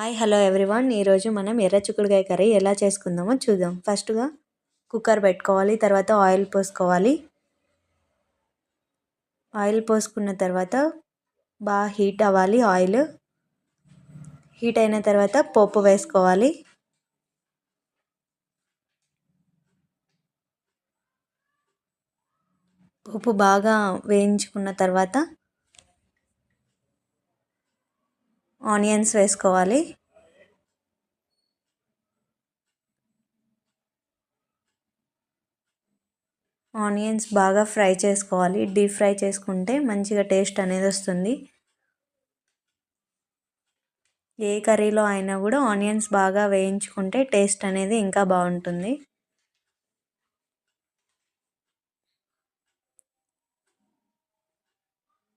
Hi hello everyone. ఈరోజు మనం ఎర్ర చిక్కుడుకాయ కర్రీ ఎలా చేసుకుందామో చూద్దాం. ఫస్ట్గా కుక్కర్ పెట్టుకోవాలి. తర్వాత ఆయిల్ పోసుకోవాలి. ఆయిల్ పోసుకున్న తర్వాత బాగా హీట్ అవ్వాలి. ఆయిల్ హీట్ అయిన తర్వాత పోపు వేసుకోవాలి. పోపు బాగా వేయించుకున్న తర్వాత ఆనియన్స్ వేసుకోవాలి. ఆనియన్స్ బాగా ఫ్రై చేసుకోవాలి. డీప్ ఫ్రై చేసుకుంటే మంచిగా టేస్ట్ అనేది వస్తుంది. ఏ కర్రీలో అయినా కూడా ఆనియన్స్ బాగా వేయించుకుంటే టేస్ట్ అనేది ఇంకా బాగుంటుంది.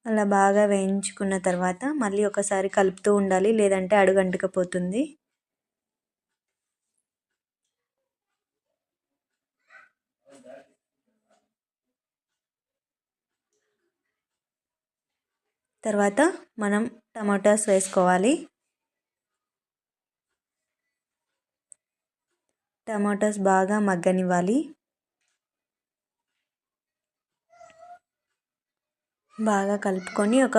అలా బాగా వేయించుకున్న తర్వాత మళ్ళీ ఒకసారి కలుపుతూ ఉండాలి, లేదంటే అడుగంటుకుపోతుంది. తర్వాత మనం టమాటాస్ వేసుకోవాలి. టమాటాస్ బాగా మగ్గనివ్వాలి. బాగా కలుపుకొని ఒక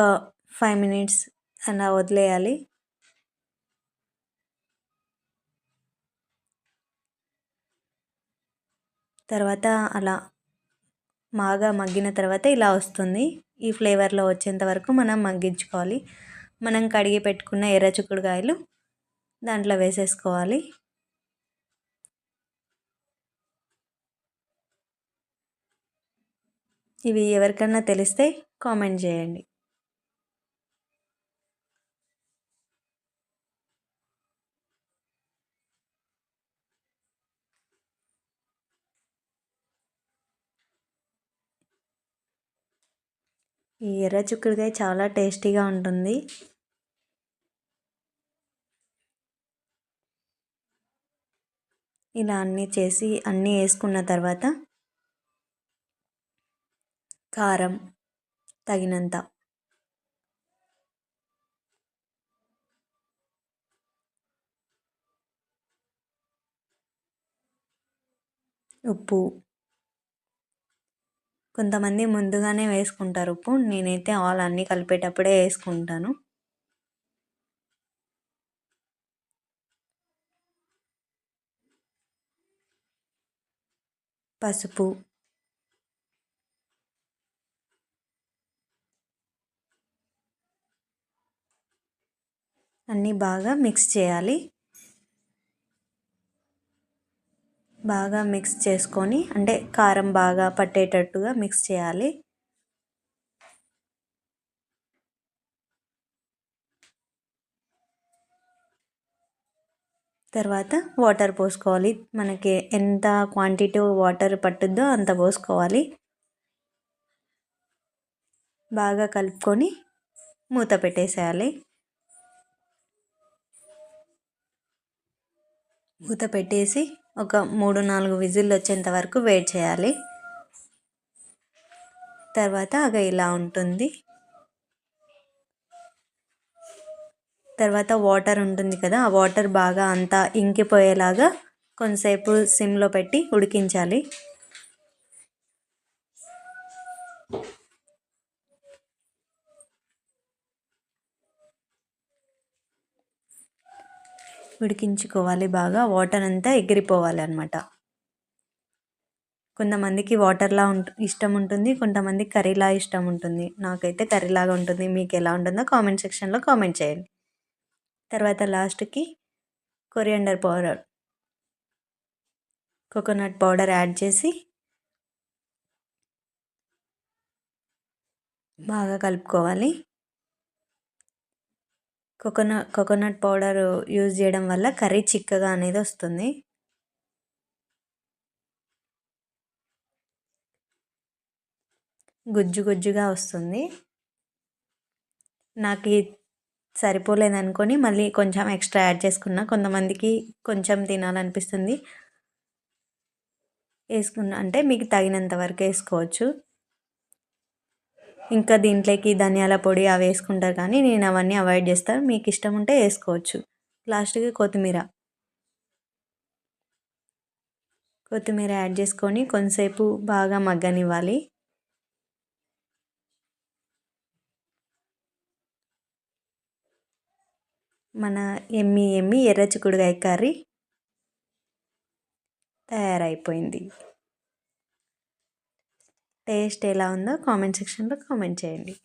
5 మినిట్స్ అలా వదిలేయాలి. తర్వాత అలా బాగా మగ్గిన తర్వాత ఇలా వస్తుంది. ఈ ఫ్లేవర్లో వచ్చేంత వరకు మనం మగ్గించుకోవాలి. మనం కడిగి పెట్టుకున్న ఎర్ర చిక్కుడుకాయలు దాంట్లో వేసేసుకోవాలి. ఇవి ఎవరికన్నా తెలిస్తే కామెంట్ చేయండి. ఈ ఎర్ర చిక్కుడుకాయ చాలా టేస్టీగా ఉంటుంది. ఇలా అన్నీ వేసుకున్న తర్వాత కారం తగినంత, ఉప్పు, కొంతమంది ముందుగానే వేసుకుంటారు ఉప్పు, నేనైతే అన్నీ కలిపేటప్పుడే వేసుకుంటాను. పసుపు, అన్నీ బాగా మిక్స్ చేయాలి. బాగా మిక్స్ చేసుకొని అంటే కారం బాగా పట్టేటట్టుగా మిక్స్ చేయాలి. తర్వాత వాటర్ పోసుకోవాలి. మనకి ఎంత క్వాంటిటీ వాటర్ పట్టుద్దో అంత పోసుకోవాలి. బాగా కలుపుకొని మూత పెట్టేసేయాలి. మూత పెట్టేసి ఒక 3-4 విజిల్లు వచ్చేంత వరకు వెయిట్ చేయాలి. తర్వాత ఇలా ఉంటుంది. తర్వాత వాటర్ ఉంటుంది కదా, ఆ వాటర్ బాగా అంతా ఇంకిపోయేలాగా కొంతసేపు సిమ్లో పెట్టి ఉడికించాలి. ఉడికించుకోవాలి. బాగా వాటర్ అంతా ఎగిరిపోవాలి అన్నమాట. కొంతమందికి వాటర్లా ఇష్టం ఉంటుంది, కొంతమందికి కర్రీలా ఇష్టం ఉంటుంది. నాకైతే కర్రీలాగా ఉంటుంది. మీకు ఎలా ఉంటుందో కామెంట్ సెక్షన్లో కామెంట్ చేయండి. తర్వాత లాస్ట్కి coriander powder, coconut powder add చేసి బాగా కలుపుకోవాలి. కోకోనట్ పౌడర్ యూజ్ చేయడం వల్ల కర్రీ చిక్కగా అనేది వస్తుంది. గుజ్జు గుజ్జుగా వస్తుంది. నాకు సరిపోలేదనుకొని మళ్ళీ కొంచెం ఎక్స్ట్రా యాడ్ చేసుకున్నా. కొంతమందికి కొంచెం తినాలనిపిస్తుంది, అంటే మీకు తగినంత వరకు వేసుకోవచ్చు. ఇంకా దీంట్లోకి ధనియాల పొడి అవి వేసుకుంటారు, కానీ నేను అవన్నీ అవాయిడ్ చేస్తాను. మీకు ఇష్టం ఉంటే వేసుకోవచ్చు. లాస్ట్గా కొత్తిమీర యాడ్ చేసుకొని కొంతసేపు బాగా మగ్గనివ్వాలి. మన ఎమ్మి ఎర్ర చిక్కుడుకాయ కర్రీ తయారైపోయింది. టేస్ట్ ఎలా ఉందో కామెంట్ సెక్షన్లో కామెంట్ చేయండి.